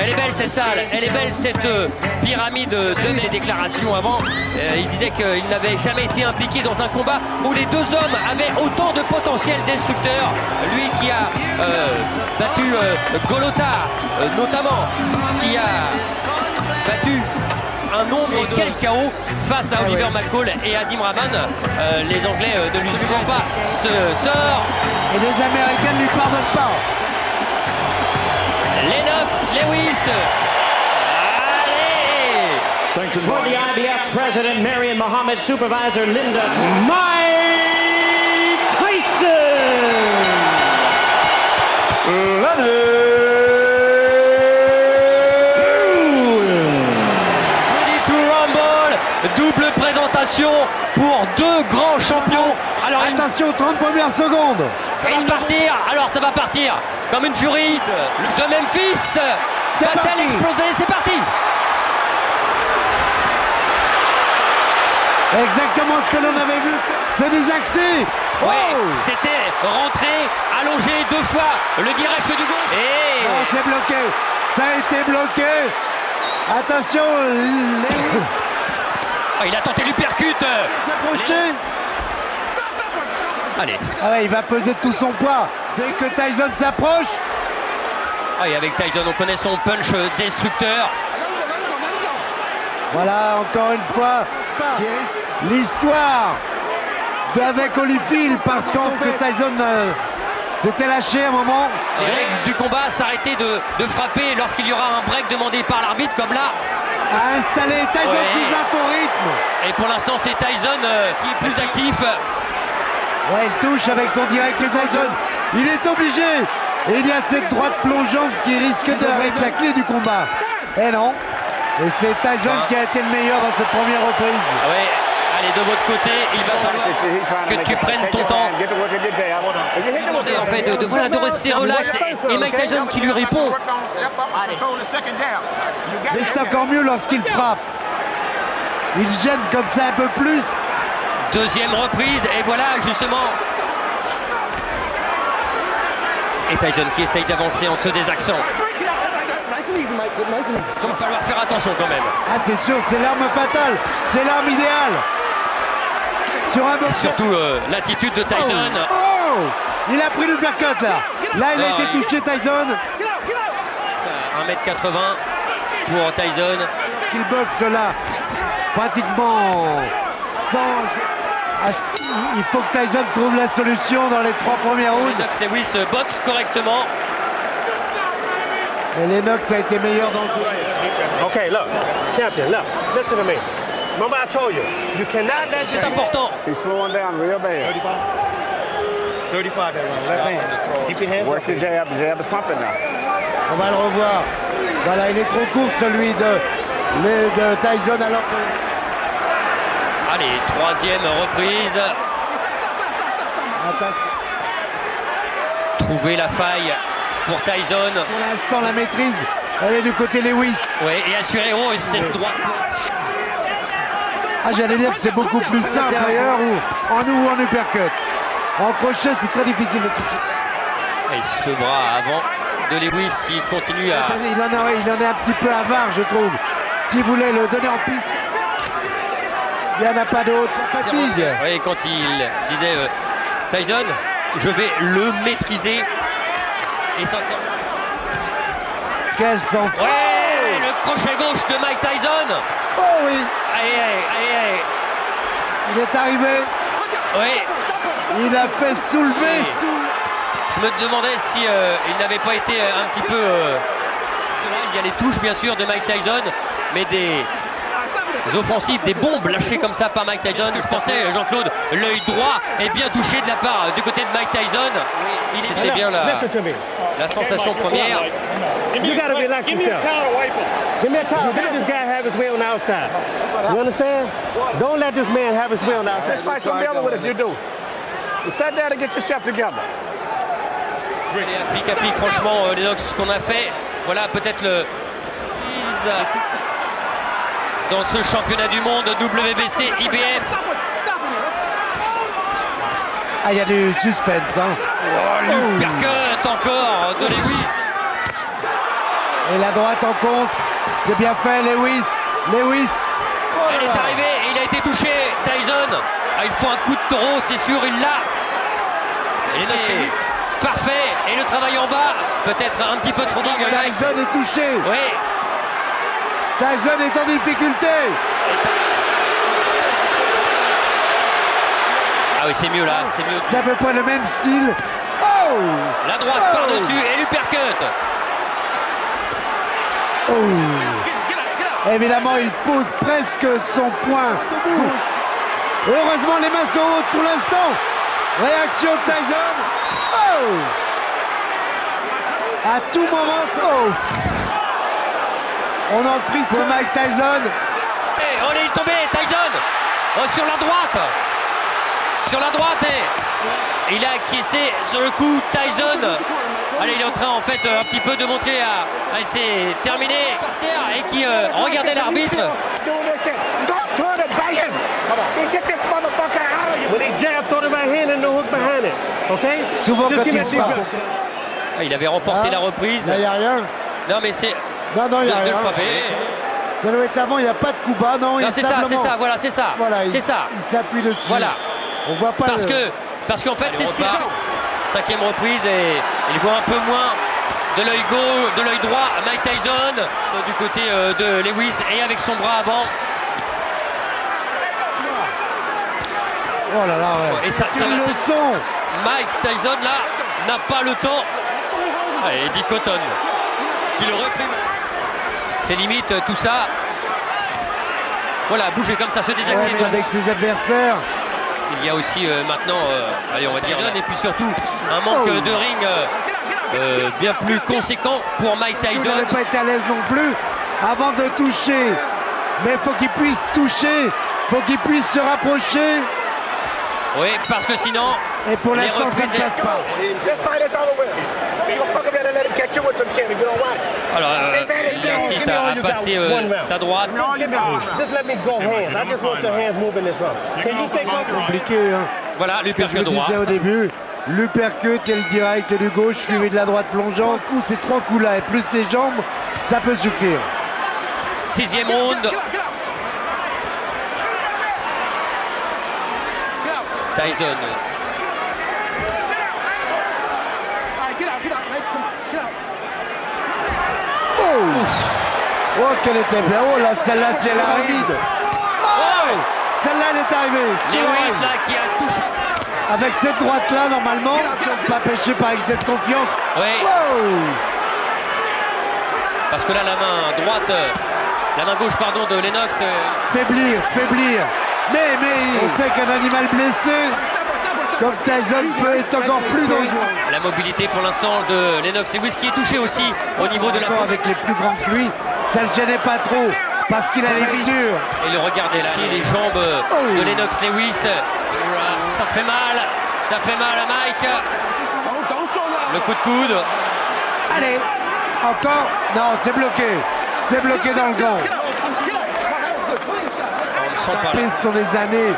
Elle est belle cette salle, elle est belle cette pyramide de mes déclarations avant. Il disait qu'il n'avait jamais été impliqué dans un combat où les deux hommes avaient autant de potentiel destructeur. Lui qui a battu Golota notamment, qui a battu un nombre quel chaos face à Oliver McCall et Adim Rahman. Les Anglais ne lui suivent pas ce sort. Et les Américains ne lui pardonnent pas. Lennox Lewis. Allez! For the IBF President Marion Muhammad, Supervisor Linda Mike Tyson. Ready to rumble. Double présentation pour deux grands champions. Alors Attention, 30 premières secondes. il partir. Alors ça va partir comme une furie de Memphis. Va-t-elle exploser? C'est parti. Exactement ce que l'on avait vu. C'est des accès. Oui, c'était rentré, allongé deux fois le direct du gauche. Et Oh, c'est bloqué. Ça a été bloqué. Attention, Lewis il a tenté l'uppercut. s'approcher. Allez. Ah ouais, il va peser tout son poids. Dès que Tyson s'approche. Ah, et avec Tyson, on connaît son punch destructeur. Voilà, encore une fois, l'histoire d'avec Holyfield, parce qu'en fait Tyson s'était lâché à un moment. Les règles du combat s'arrêter de frapper lorsqu'il y aura un break demandé par l'arbitre, comme là. A installé Tyson sous un faux rythme. Et pour l'instant, c'est Tyson qui est plus actif. Ouais, il touche avec son direct Tyson. Il est obligé. Et il y a cette droite plongeante qui risque d'être la clé du combat. Et non. Et c'est Tyson qui a été le meilleur dans cette première reprise. Oui, allez, de votre côté, il va falloir que tu prennes ton temps. En fait, de rester relax. Et Mike Tyson qui lui répond. Mais c'est encore mieux lorsqu'il frappe. Il gêne comme ça un peu plus. Deuxième reprise, et voilà justement. Et Tyson qui essaye d'avancer en dessous des accents. Il va falloir faire attention quand même. Ah, c'est sûr, c'est l'arme fatale. C'est l'arme idéale. Sur un Et surtout l'attitude de Tyson. Oh, il a pris le l'uppercut là. Là, il a été touché, Tyson. 1m80 pour Tyson. Il boxe là, pratiquement sans. Il faut que Tyson trouve la solution dans les 3 premiers rounds. Lennox Lewis boxe correctement. Mais Lennox a été meilleur dans le jeu. Okay, look, champion, look, listen to me. Remember I told you, you cannot let C'est important. He's slowing down real bad. It's 35 that one. Left hand. Keep your hands Work up. the jab. The jab is pumping now. On va le revoir. Voilà, il est trop court celui de Tyson alors que. Allez, troisième reprise. Attention. Trouver la faille pour Tyson. Pour l'instant, la maîtrise, elle est du côté Lewis. Oui, et assurer cette droite. Ah, j'allais dire que c'est beaucoup plus simple intérieur ou en uppercut. En crochet, c'est très difficile de toucher. Et ce bras avant de Lewis, il continue à... Il en est un petit peu avare, je trouve. S'il voulait le donner en piste, il n'y en a pas d'autre. Fatigue. Oui, quand il disait Tyson, je vais le maîtriser. Essentiellement. Quel sang. Ouais, le crochet gauche de Mike Tyson. Oh oui. Aïe. Il est arrivé. Oui. Il a fait soulever Oui. tout. Je me demandais si il n'avait pas été un petit peu... il y a les touches bien sûr de Mike Tyson, mais des offensives, des bombes lâchées comme ça par Mike Tyson. Je pensais, Jean-Claude, l'œil droit est bien touché de la part du côté de Mike Tyson. C'était bien la sensation première. You gotta relax yourself. Give me a towel. Don't let this guy have his way on the outside. You understand? Don't let this man have his way on the outside. This fight's familiar with if you do. You sit down and get yourself together. Pic à pic, franchement, Lennox, ce qu'on a fait, voilà peut-être le dans ce championnat du monde WBC IBF. Ah, il y a du suspense, hein. L'uppercut encore de Lewis. Et la droite en contre. C'est bien fait, Lewis. Lewis. Oh là Elle là. est arrivée et il a été touché. Tyson. Ah, il faut un coup de taureau, c'est sûr, il l'a. C'est parfait. Et le travail en bas, peut-être un petit peu trop long. Tyson est touché. Oui. Tyson est en difficulté. Ah oui, c'est mieux là, c'est mieux. C'est à peu près le même style. Oh. La droite Oh. par-dessus et l'uppercut. Oh. Évidemment, il pose presque son poing. Heureusement, les mains sont hautes pour l'instant. Réaction de Tyson. Oh. À tout moment, oh. On en prie pour Mike Tyson. Et on est tombé, Tyson. Sur la droite. Sur la droite et il a acquiescé sur le coup. Tyson. Allez, il est en train en fait un petit peu de montrer à c'est terminé par terre et qui regardait l'arbitre. When he jab, throw the right hand and no hook behind it. Okay? Souvent Just quand give me il a deep frappe. breath. Ah, il avait remporté Ah, la reprise. Là, il n'y a rien. Non mais c'est Non, il n'y a de le rien. frapper. Ça doit être avant, il n'y a pas de coup bas. Non, Non, il c'est ça, simplement- c'est ça, voilà, c'est ça. Voilà, c'est ça. Il s'appuie dessus. Voilà. On voit pas Parce qu'en fait, c'est ce qu'il a. Cinquième reprise et il voit un peu moins de l'œil gauche, de l'œil droit Mike Tyson du côté de Lewis et avec son bras avant. Oh là là, ouais. Et ça, Une leçon. Mike Tyson là n'a pas le temps. Ah, et Eddie Cotton qui le reprime. C'est limite tout ça. Voilà, bouger comme ça, fait des Ouais, accès. mais avec ses adversaires. Il y a aussi maintenant, allez, on va dire, et puis surtout un manque de ring bien plus conséquent pour Mike Il Tyson. n'avait pas été à l'aise non plus avant de toucher. Mais il faut qu'il puisse toucher. Il faut qu'il puisse se rapprocher. Oui, parce que sinon, Et pour les l'instant, ça ne reprises- passe pas. alors il insiste à passer sa droite. Just let me go hands. I just want your hands moving this round. Can you stay comfortable? Compliqué, hein. Voilà, Ce que je l'uppercut vous droit. disais au début, l'uppercut et le direct et du gauche suivi de la droite plongeante. Ces trois coups-là et plus les jambes, ça peut suffire. Sixième round. Tyson. Oh, qu'elle était bien. Oh là, celle-là, si elle arrive. Oh, celle-là, elle est arrivée. Lewis là qui a touché. Avec cette droite-là, normalement, pas pêché par excès de confiance. Oui, Wow. parce que là la main droite, la main gauche pardon de Lennox. Faiblir. Mais on sait qu'un animal blessé, comme Tyson, peut être encore plus dangereux. La mobilité pour l'instant de Lennox Lewis qui est touché aussi au niveau de la Encore avec les plus grands que lui, ça le gênait pas trop parce qu'il a les vies dures. Et le regardez là, les jambes de Lennox Lewis. Ça fait mal à Mike. Le coup de coude. Allez, encore. Non, c'est bloqué dans le gant. On ne sent pas là. Frapper, ce sont des années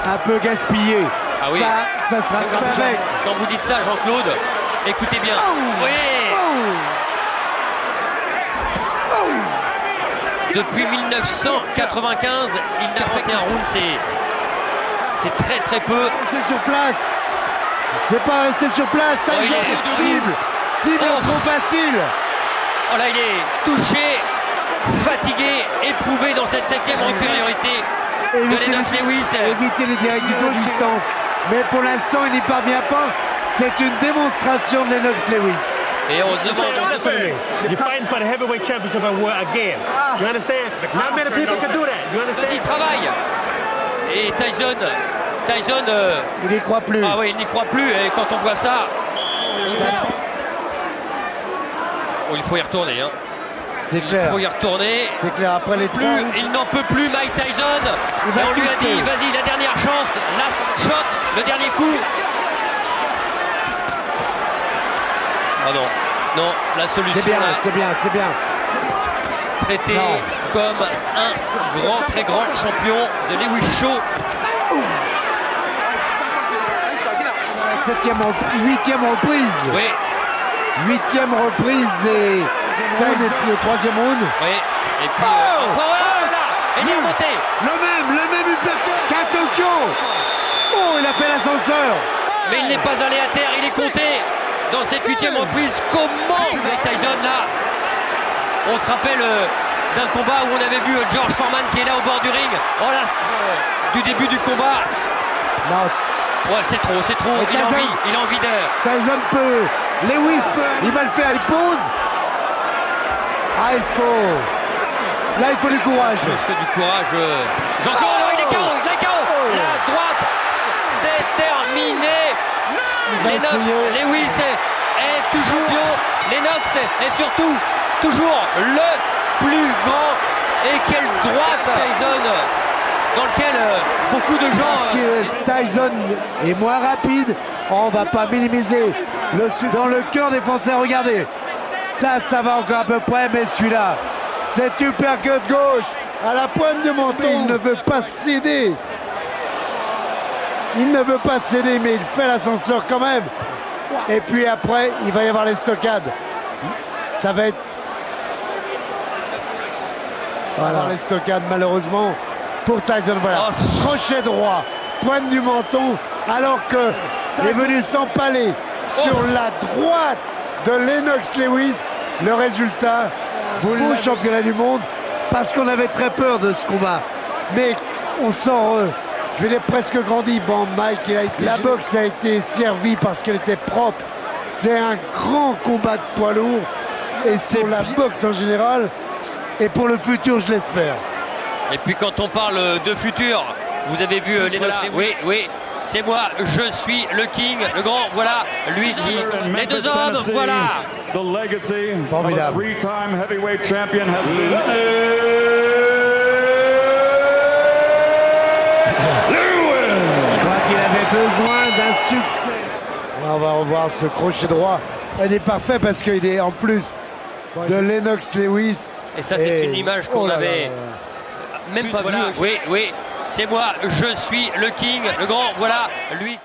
un peu gaspillées. Ah oui. Ça sera fait avec. Quand vous dites ça, Jean-Claude, écoutez bien. Oui. Depuis 1995, il n'a fait qu'un round, c'est très très peu. C'est sur place. C'est pas resté sur place. Oh, il Tyson, est- cible Oh. trop facile. Oh là, il est touché, fatigué, éprouvé dans cette septième supériorité de Éviter Lennox Lewis. les directs du dos distance. Mais pour l'instant, il n'y parvient pas. C'est une démonstration de Lennox Lewis. Et on se demande. You're fighting for the heavyweight championship again. You understand? Not many people can do that. You Vas-y, understand? travaille. Et Tyson, Il n'y croit plus. ah oui, il n'y croit plus. Et quand on voit ça, oh, il faut y retourner. Hein. C'est Il clair. faut y retourner. C'est clair. Après les trois. Il n'en peut plus, Mike Tyson. Il va Et on lui a tester. dit, vas-y, la dernière chance, last shot, le dernier coup. Ah non, la solution C'est bien, là, c'est bien. traité Non. comme un très grand champion, The Lewis Show. Huitième reprise. Oui, Huitième reprise et Le troisième round. Oui. Et puis, là, il est remonté. Le même uppercut qu'à Tokyo. Oh, il a fait l'ascenseur. Mais il n'est pas allé à terre, il est compté dans cette 8e reprise. Comment Mike Tyson là? On se rappelle d'un combat où on avait vu George Foreman qui est là au bord du ring. Oh là, du début du combat. Non. Ouais, c'est trop. Il a envie de... Tyson peut. Lewis peut. Il va le faire, il pose. Ah, il faut. Là, il faut du courage. Plus que du courage. Jean-Claude, il est KO. La droite, c'est terminé. Lennox, Lewis est toujours bio. Lennox est surtout toujours le plus grand. Et quelle droite Tyson, dans lequel beaucoup de gens... Parce que Tyson est moins rapide, on va pas minimiser. Dans le cœur des Français, regardez. Ça va encore à peu près, mais celui-là, cet uppercut gauche à la pointe de menton, il ne veut pas céder. Il ne veut pas céder, mais il fait l'ascenseur quand même. Et puis après, il va y avoir les stockades. Ça va être... Voilà, les stockades, malheureusement, pour Tyson. Voilà, crochet droit, pointe du menton, alors que est venu s'empaler sur la droite de Lennox Lewis. Le résultat, pour championnat du monde, parce qu'on avait très peur de ce combat. Mais on sent, je vais dire presque grandi. Bon, Mike, la boxe a été servie parce qu'elle était propre. C'est un grand combat de poids lourd. Et c'est la boxe en général. Et pour le futur, je l'espère. Et puis quand on parle de futur, vous avez vu Lennox Lewis. Oui, c'est moi, je suis le king, le grand, voilà, lui qui... Les deux hommes, voilà. The legacy of a Formidable. three-time heavyweight champion has been Lewis. Je crois qu'il avait besoin d'un succès. On va revoir ce crochet droit. Il est parfait parce qu'il est en plus de Lennox Lewis. Et ça, c'est une image qu'on avait même pas vue. Oui, c'est moi, je suis le king, le grand, voilà, lui.